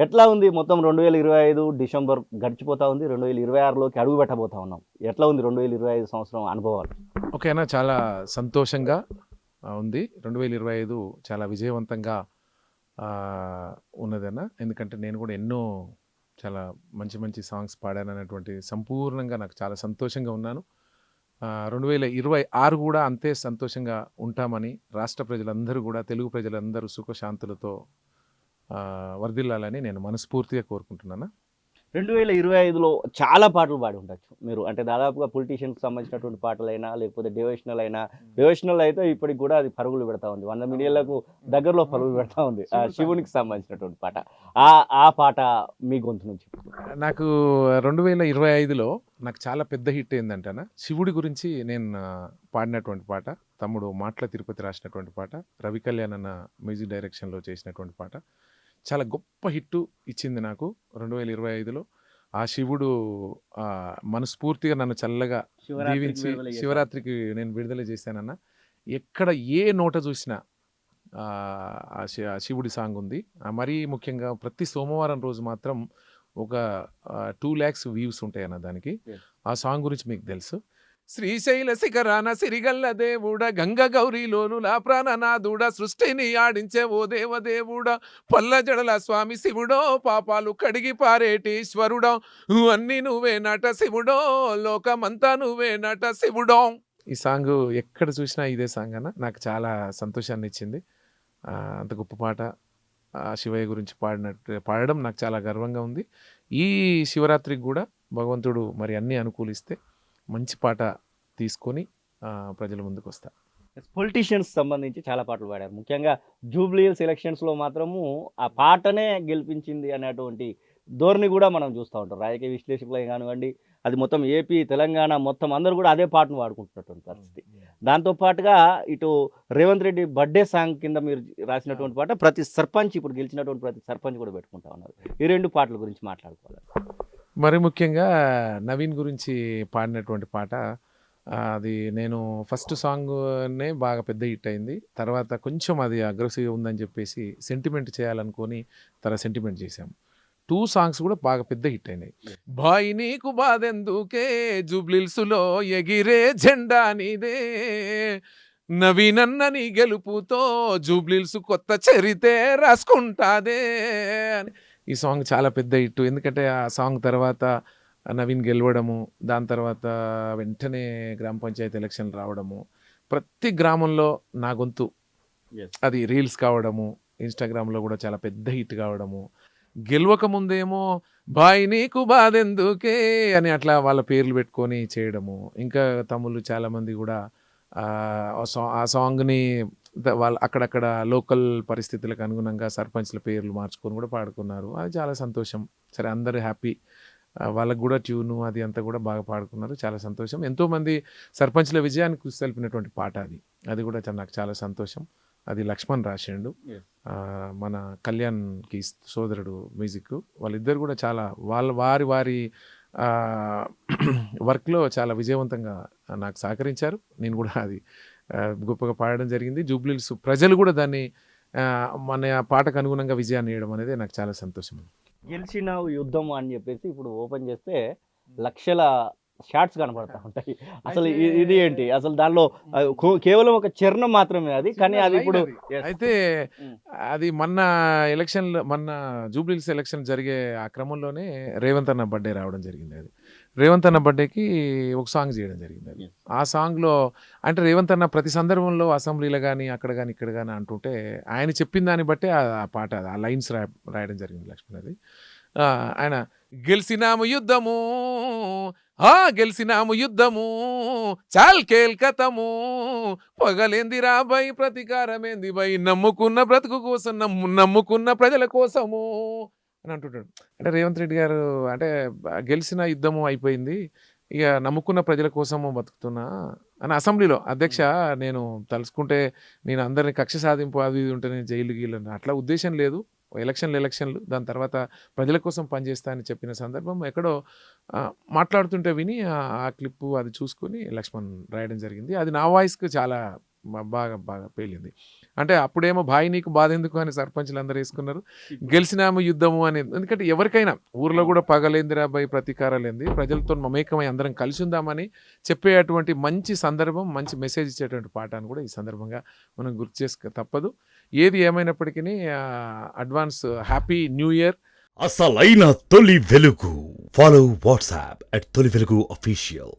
ఎట్లా ఉంది మొత్తం 2025 డిసెంబర్ గడిచిపోతా ఉంది. 2026లోకి అడుగు పెట్టబోతా ఉన్నాం. ఎట్లా ఉంది 2025 సంవత్సరం అనుభవాలు? ఓకేనా, చాలా సంతోషంగా ఉంది. 2025 చాలా విజయవంతంగా ఉన్నదన్న. ఎందుకంటే నేను కూడా ఎన్నో చాలా మంచి మంచి సాంగ్స్ పాడాననేటువంటి సంపూర్ణంగా నాకు చాలా సంతోషంగా ఉన్నాను. 2026 కూడా అంతే సంతోషంగా ఉంటామని రాష్ట్ర ప్రజలందరూ కూడా, తెలుగు ప్రజలందరూ సుఖశాంతులతో వర్ధిల్లాలని నేను మనస్ఫూర్తిగా కోరుకుంటున్నాను. 2025లో చాలా పాటలు పాడి ఉండొచ్చు మీరు. అంటే దాదాపుగా పొలిటీషియన్స్‌కి సంబంధించినటువంటి పాటలైనా, లేకపోతే డివోషనల్ అయినా, డివోషనల్ అయితే ఇప్పటికి కూడా అది పరుగులు పెడతా ఉంది. 100 మిలియన్లకు దగ్గరలో పరుగులు పెడతా ఉంది. శివునికి సంబంధించినటువంటి పాట. ఆ పాట మీ గొంతు నుంచి. నాకు 2025లో నాకు చాలా పెద్ద హిట్ ఏందంటేనా, శివుడి గురించి నేను పాడినటువంటి పాట. తమ్ముడు మాటల తిరుపతి రాసినటువంటి పాట, రవి కళ్యాణ్ అన్న మ్యూజిక్ డైరెక్షన్లో చేసినటువంటి పాట. చాలా గొప్ప హిట్టు ఇచ్చింది నాకు 2025లో. ఆ శివుడు మనస్ఫూర్తిగా నన్ను చల్లగా దీవించి శివరాత్రికి నేను విడుదల చేశానన్న. ఎక్కడ ఏ నోట చూసినా ఆ శివుడి సాంగ్ ఉంది. మరీ ముఖ్యంగా ప్రతి సోమవారం రోజు మాత్రం ఒక 2 lakhs వ్యూస్ ఉంటాయన్న దానికి. ఆ సాంగ్ గురించి మీకు తెలుసు. శ్రీశైల శిఖరాన సిరిగల్ల దేవుడ, గంగ గౌరీలోనులా ప్రాణనాథుడ, సృష్టిని ఆడించే ఓ దేవదేవుడ, పల్ల జడల స్వామి శివుడో, పాపాలు కడిగి పారేటీశ్వరుడో, అన్ని నువ్వే నట శివుడో, లోకమంతా నువ్వే నట శివుడో. ఈ సాంగ్ ఎక్కడ చూసినా ఇదే సాంగ్ అన్న. నాకు చాలా సంతోషాన్ని ఇచ్చింది. అంత గొప్ప పాట శివయ్య గురించి పాడడం నాకు చాలా గర్వంగా ఉంది. ఈ శివరాత్రికి కూడా భగవంతుడు మరి అన్నీ అనుకూలిస్తే మంచి పాట తీసుకొని ప్రజల ముందుకు వస్తా. పొలిటీషియన్స్ సంబంధించి చాలా పాటలు పాడారు. ముఖ్యంగా జూబ్లీ హిల్స్ ఎలక్షన్స్‌లో మాత్రము ఆ పాటనే గెలిపించింది అనేటువంటి ధోరణి కూడా మనం చూస్తూ ఉంటాం. రాజకీయ విశ్లేషకులే కానివ్వండి, అది మొత్తం ఏపీ, తెలంగాణ మొత్తం అందరూ కూడా అదే పాటను వాడుకుంటున్నటువంటి పరిస్థితి. దాంతో పాటుగా ఇటు రేవంత్ రెడ్డి బర్త్‌డే సాంగ్ కింద మీరు రాసినటువంటి పాట ప్రతి సర్పంచ్, ఇప్పుడు గెలిచినటువంటి ప్రతి సర్పంచ్ కూడా పెట్టుకుంటా ఉన్నారు. ఈ 2 పాటల గురించి మాట్లాడుకోవాలి. మరి ముఖ్యంగా నవీన్ గురించి పాడినటువంటి పాట, అది నేను ఫస్ట్ సాంగ్నే బాగా పెద్ద హిట్ అయింది. తర్వాత కొంచెం అది అగ్రెసివ్గా ఉందని చెప్పేసి సెంటిమెంట్ చేయాలనుకొని సెంటిమెంట్ చేశాము. 2 సాంగ్స్ కూడా బాగా పెద్ద హిట్ అయినాయి. బాయ్ నీకు బాధెందుకే, జూబ్లీల్స్లో ఎగిరే జెండా నీదే, నవీనన్న నీ గెలుపుతో జూబ్లీల్స్ కొత్త చరితే రాసుకుంటాదే అని. ఈ సాంగ్ చాలా పెద్ద హిట్. ఎందుకంటే ఆ సాంగ్ తర్వాత నవీన్ గెలవడము, దాని తర్వాత వెంటనే గ్రామ పంచాయతీ ఎలక్షన్లు రావడము, ప్రతి గ్రామంలో నా గొంతు అది రీల్స్ కావడము, ఇన్స్టాగ్రామ్లో కూడా చాలా పెద్ద హిట్ కావడము. గెలవక ముందేమో బాయ్ నీకు బాధెందుకే అని అట్లా వాళ్ళ పేర్లు పెట్టుకొని చేయడము. ఇంకా తమ్ముళ్ళు చాలామంది కూడా ఆ సాంగ్ని వాళ్ళు అక్కడక్కడ లోకల్ పరిస్థితులకు అనుగుణంగా సర్పంచ్ల పేర్లు మార్చుకొని కూడా పాడుకున్నారు. అది చాలా సంతోషం. సరే, అందరూ హ్యాపీ. వాళ్ళకు కూడా ట్యూను అది అంతా కూడా బాగా పాడుకున్నారు. చాలా సంతోషం. ఎంతోమంది సర్పంచ్ల విజయానికి కృషి తెలిపినటువంటి పాట అది కూడా నాకు చాలా సంతోషం. అది లక్ష్మణ్ రాసిండు, మన కళ్యాణ్కి సోదరుడు మ్యూజిక్. వాళ్ళిద్దరు కూడా చాలా వారి వర్క్లో చాలా విజయవంతంగా నాకు సహకరించారు. నేను కూడా అది గొప్పగా పాడడం జరిగింది. జూబ్లీహిల్స్ ప్రజలు కూడా దాన్ని మన పాటకు అనుగుణంగా విజయాన్ని ఇవ్వడం అనేది నాకు చాలా సంతోషం. గెలిచిన యుద్ధం అని చెప్పేసి ఇప్పుడు ఓపెన్ చేస్తే లక్షల షార్ట్స్ కనబడతా ఉంటాయి. అసలు ఇది ఏంటి? అసలు దానిలో కేవలం ఒక చరణం మాత్రమే అది, కానీ అది ఇప్పుడు అయితే అది మొన్న జూబ్లీహిల్స్ ఎలక్షన్ జరిగే ఆ క్రమంలోనే రేవంత్ అన్న బర్త్డే రావడం జరిగింది. అది రేవంత్ అన్న బర్త్డేకి ఒక సాంగ్ చేయడం జరిగింది. అది ఆ సాంగ్లో అంటే రేవంత్ అన్న ప్రతి సందర్భంలో అసెంబ్లీలో కానీ అక్కడ కానీ ఇక్కడ కానీ అంటుంటే ఆయన చెప్పిన దాన్ని బట్టే ఆ పాట ఆ లైన్స్ రాయడం జరిగింది లక్ష్మణ్. అది ఆయన గెలిచినాము యుద్ధము, గెలిచినాము యుద్ధము, చాల్ కేల్కతము, పగలేంది రాబై ప్రతీకారమేంది బై, నమ్ముకున్న బ్రతుకు కోసం నమ్ముకున్న ప్రజల కోసము అని అంటుంటాడు. అంటే రేవంత్ రెడ్డి గారు అంటే గెలిచిన యుద్ధము అయిపోయింది, ఇక నమ్ముకున్న ప్రజల కోసము బతుకుతున్నా అని అసెంబ్లీలో, అధ్యక్ష నేను తలుసుకుంటే నేను అందరిని కక్ష సాధింపు అది ఇది ఉంటే నేను జైలు గీలు అట్లా ఉద్దేశం లేదు. ఎలక్షన్లు దాని తర్వాత ప్రజల కోసం పనిచేస్తా అని చెప్పిన సందర్భం ఎక్కడో మాట్లాడుతుంటే విని ఆ క్లిప్పు అది చూసుకొని లక్ష్మణ్ రాయడం జరిగింది. అది నా వాయిస్కి చాలా బాగా బాగా పేలింది. అంటే అప్పుడేమో భాయ్ నీకు బాధ ఎందుకు అని సర్పంచ్‌లు అందరూ వేసుకున్నారు. గెలిచినాము యుద్ధము అని. ఎందుకంటే ఎవరికైనా ఊర్లో కూడా పగలేందిరా భయ్ ప్రతీకారాలేంది, ప్రజలతో మమేకమై అందరం కలిసి ఉందామని చెప్పేటువంటి మంచి సందర్భం, మంచి మెసేజ్ ఇచ్చేటువంటి పాట అని కూడా ఈ సందర్భంగా మనం గుర్తు చేసుకో తప్పదు. ఏది ఏమైనప్పటికీ అడ్వాన్స్ హ్యాపీ న్యూ ఇయర్. అసలైన తొలి వెలుగు. ఫాలో వాట్సాప్ @తొలి వెలుగు అఫీషియల్.